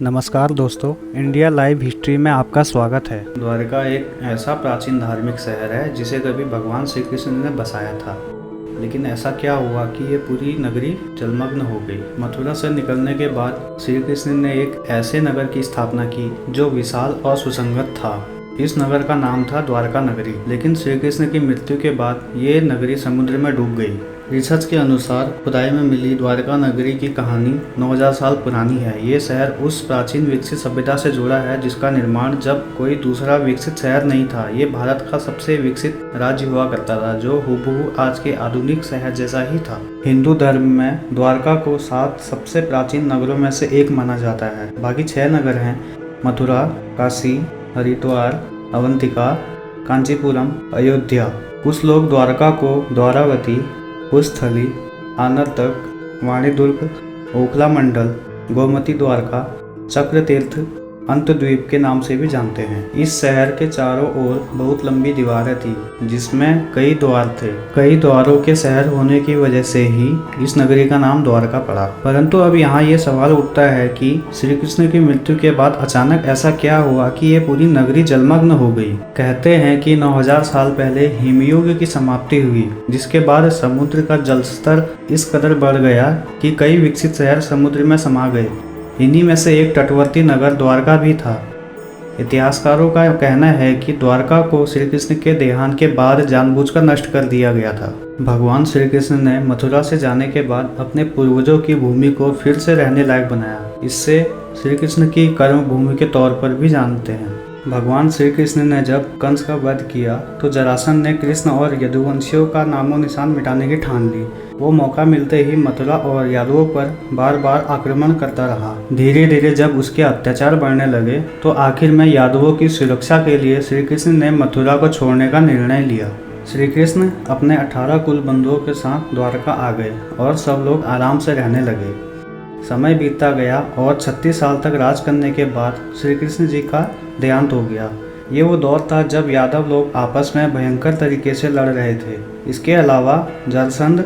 नमस्कार दोस्तों, India live history में आपका स्वागत है। द्वारका एक ऐसा प्राचीन धार्मिक शहर है जिसे कभी भगवान श्री कृष्ण ने बसाया था। लेकिन ऐसा क्या हुआ कि ये पूरी नगरी जलमग्न हो गई। मथुरा से निकलने के बाद श्री कृष्ण ने एक ऐसे नगर की स्थापना की जो विशाल और सुसंगत था। इस नगर का नाम था द्वारका नगरी। लेकिन श्री कृष्ण की मृत्यु के बाद ये नगरी समुद्र में डूब गई। रिसर्च के अनुसार खुदाई में मिली द्वारका नगरी की कहानी 9000 साल पुरानी है। ये शहर उस प्राचीन विकसित सभ्यता से जुड़ा है जिसका निर्माण जब कोई दूसरा विकसित शहर नहीं था। ये भारत का सबसे विकसित राज्य हुआ करता था जो हूबहू आज के आधुनिक शहर जैसा ही था। हिंदू धर्म में द्वारका को 7 सबसे प्राचीन नगरों में से एक माना जाता है। बाकी 6 नगर हैं मथुरा, काशी, हरिद्वार, अवंतिका, कांचीपुरम, अयोध्या। कुछ लोग द्वारका को द्वारावती, कुस्थली, आनर्तक, वाणीदुर्ग, ओखला मंडल, गोमती द्वारका, चक्रतीर्थ, अंतद्वीप के नाम से भी जानते हैं। इस शहर के चारों ओर बहुत लंबी दीवारें थी जिसमें कई द्वार थे। कई द्वारों के शहर होने की वजह से ही इस नगरी का नाम द्वारका पड़ा। परंतु अब यहाँ ये सवाल उठता है कि श्री कृष्ण की मृत्यु के बाद अचानक ऐसा क्या हुआ कि ये पूरी नगरी जलमग्न हो गई। कहते हैं कि 9000 साल पहले हिमयुग की समाप्ति हुई, जिसके बाद समुद्र का जलस्तर इस कदर बढ़ गया कि कई विकसित शहर समुद्र में समा गए। इन्हीं में से एक तटवर्ती नगर द्वारका भी था। इतिहासकारों का कहना है कि द्वारका को श्री कृष्ण के देहांत के बाद जानबूझकर नष्ट कर दिया गया था। भगवान श्री कृष्ण ने मथुरा से जाने के बाद अपने पूर्वजों की भूमि को फिर से रहने लायक बनाया। इससे श्री कृष्ण की कर्म भूमि के तौर पर भी जानते हैं। भगवान श्री कृष्ण ने जब कंस का वध किया तो जरासंध ने कृष्ण और यदुवंशियों का नामो निशान मिटाने की ठान ली। वो मौका मिलते ही मथुरा और यादवों पर बार बार आक्रमण करता रहा। धीरे धीरे जब उसके अत्याचार बढ़ने लगे तो आखिर में यादवों की सुरक्षा के लिए श्री कृष्ण ने मथुरा को छोड़ने का निर्णय लिया। श्री कृष्ण अपने 18 कुल बंधुओं के साथ द्वारका आ गए और सब लोग आराम से रहने लगे। समय बीतता गया और 36 साल तक राज करने के बाद श्री कृष्ण जी का देहांत हो गया। ये वो दौर था जब यादव लोग आपस में भयंकर तरीके से लड़ रहे थे। इसके अलावा जरासंध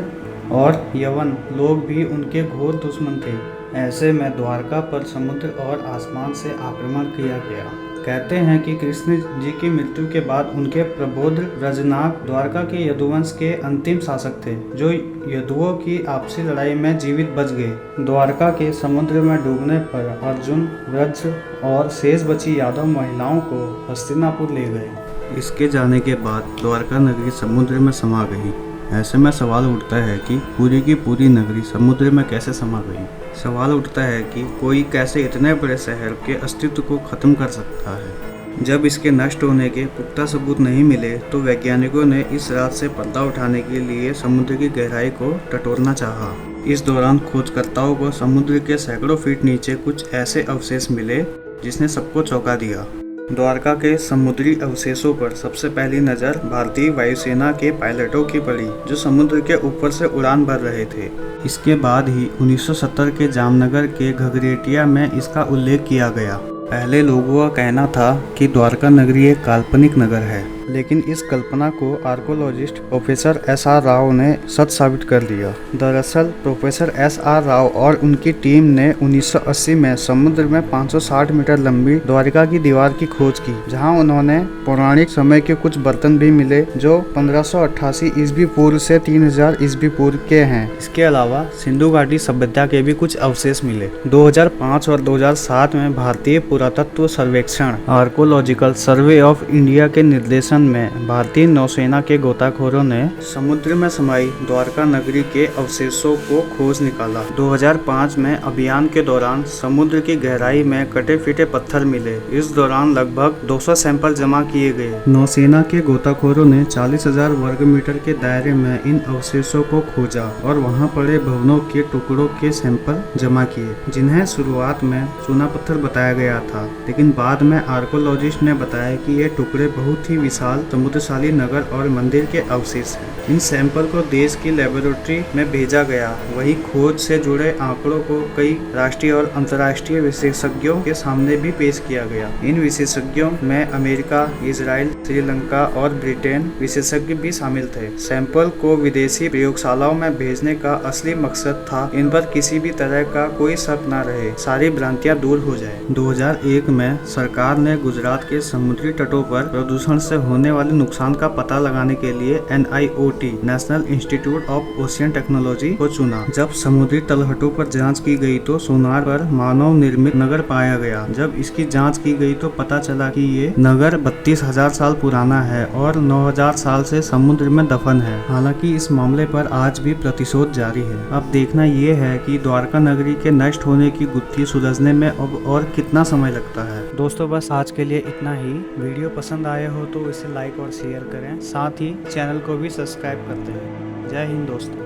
और यवन लोग भी उनके घोर दुश्मन थे। ऐसे में द्वारका पर समुद्र और आसमान से आक्रमण किया गया। कहते हैं कि कृष्ण जी की मृत्यु के बाद उनके प्रबोध रजनाक द्वारका के यदुवंश के अंतिम शासक थे, जो यदुओं की आपसी लड़ाई में जीवित बच गए। द्वारका के समुद्र में डूबने पर अर्जुन, वज्र और शेष बची यादव महिलाओं को हस्तिनापुर ले गए। इसके जाने के बाद द्वारका नगरी समुद्र में समा गई। ऐसे में सवाल उठता है कि पूरी की पूरी नगरी समुद्र में कैसे समा गई। सवाल उठता है कि कोई कैसे इतने बड़े शहर के अस्तित्व को खत्म कर सकता है। जब इसके नष्ट होने के पुख्ता सबूत नहीं मिले तो वैज्ञानिकों ने इस रात से पर्दा उठाने के लिए समुद्र की गहराई को टटोलना चाहा। इस दौरान खोजकर्ताओं को समुद्र के सैकड़ों फीट नीचे कुछ ऐसे अवशेष मिले जिसने सबको चौंका दिया। द्वारका के समुद्री अवशेषों पर सबसे पहली नज़र भारतीय वायुसेना के पायलटों की पड़ी, जो समुद्र के ऊपर से उड़ान भर रहे थे। इसके बाद ही 1970 के जामनगर के घगरेटिया में इसका उल्लेख किया गया। पहले लोगों का कहना था कि द्वारका नगरी एक काल्पनिक नगर है, लेकिन इस कल्पना को आर्कोलॉजिस्ट प्रोफेसर एस.आर. राव ने सच साबित कर दिया। दरअसल प्रोफेसर एस.आर. राव और उनकी टीम ने 1980 में समुद्र में 560 मीटर लंबी द्वारका की दीवार की खोज की, जहां उन्होंने पौराणिक समय के कुछ बर्तन भी मिले जो 1588 ईस्वी पूर्व से 3000 ईस्वी पूर्व के हैं। इसके अलावा सिंधु घाटी सभ्यता के भी कुछ अवशेष मिले। 2005 और 2007 में भारतीय पुरातत्व सर्वेक्षण आर्कोलॉजिकल सर्वे ऑफ इंडिया के निर्देशन में भारतीय नौसेना के गोताखोरों ने समुद्र में समाई द्वारका नगरी के अवशेषों को खोज निकाला। 2005 में अभियान के दौरान समुद्र की गहराई में कटे फीटे पत्थर मिले। इस दौरान लगभग 200 सैंपल जमा किए गए। नौसेना के गोताखोरों ने 40,000 वर्ग मीटर के दायरे में इन अवशेषों को खोजा और वहां पड़े भवनों के टुकड़ों के सैंपल जमा किए, जिन्हें शुरुआत में चूना पत्थर बताया गया था, लेकिन बाद में आर्कोलॉजिस्ट ने बताया कि ये टुकड़े बहुत ही विशाल विशाल समुद्रशाली नगर और मंदिर के अवशेष हैं। इन सैंपल को देश की लेबोरेटरी में भेजा गया। वही खोज से जुड़े आंकड़ों को कई राष्ट्रीय और अंतर्राष्ट्रीय विशेषज्ञों के सामने भी पेश किया गया। इन विशेषज्ञों में अमेरिका, इजराइल, श्रीलंका और ब्रिटेन विशेषज्ञ भी शामिल थे। सैंपल को विदेशी प्रयोगशालाओं में भेजने का असली मकसद था इन पर किसी भी तरह का कोई शक न रहे, सारी भ्रांतियां दूर हो जाए। 2001 में सरकार ने गुजरात के समुद्री तटों पर प्रदूषण से होने वाले नुकसान का पता लगाने के लिए NIOT national institute of ocean technology को चुना। जब समुद्री तलहटों पर जांच की गई तो सोनार पर मानव निर्मित नगर पाया गया। जब इसकी जांच की गई तो पता चला कि ये नगर 32,000 साल पुराना है और 9,000 साल से समुद्र में दफन है। हालांकि इस मामले पर आज भी प्रतिशोध जारी है। अब देखना ये है कि द्वारका नगरी के नष्ट होने की गुत्थी सुलझने में अब और कितना समय लगता है। दोस्तों बस आज के लिए इतना ही। वीडियो पसंद आया हो तो इसे लाइक और शेयर करें, साथ ही चैनल को भी सब्सक्राइब करते हैं। जय हिंद दोस्तों।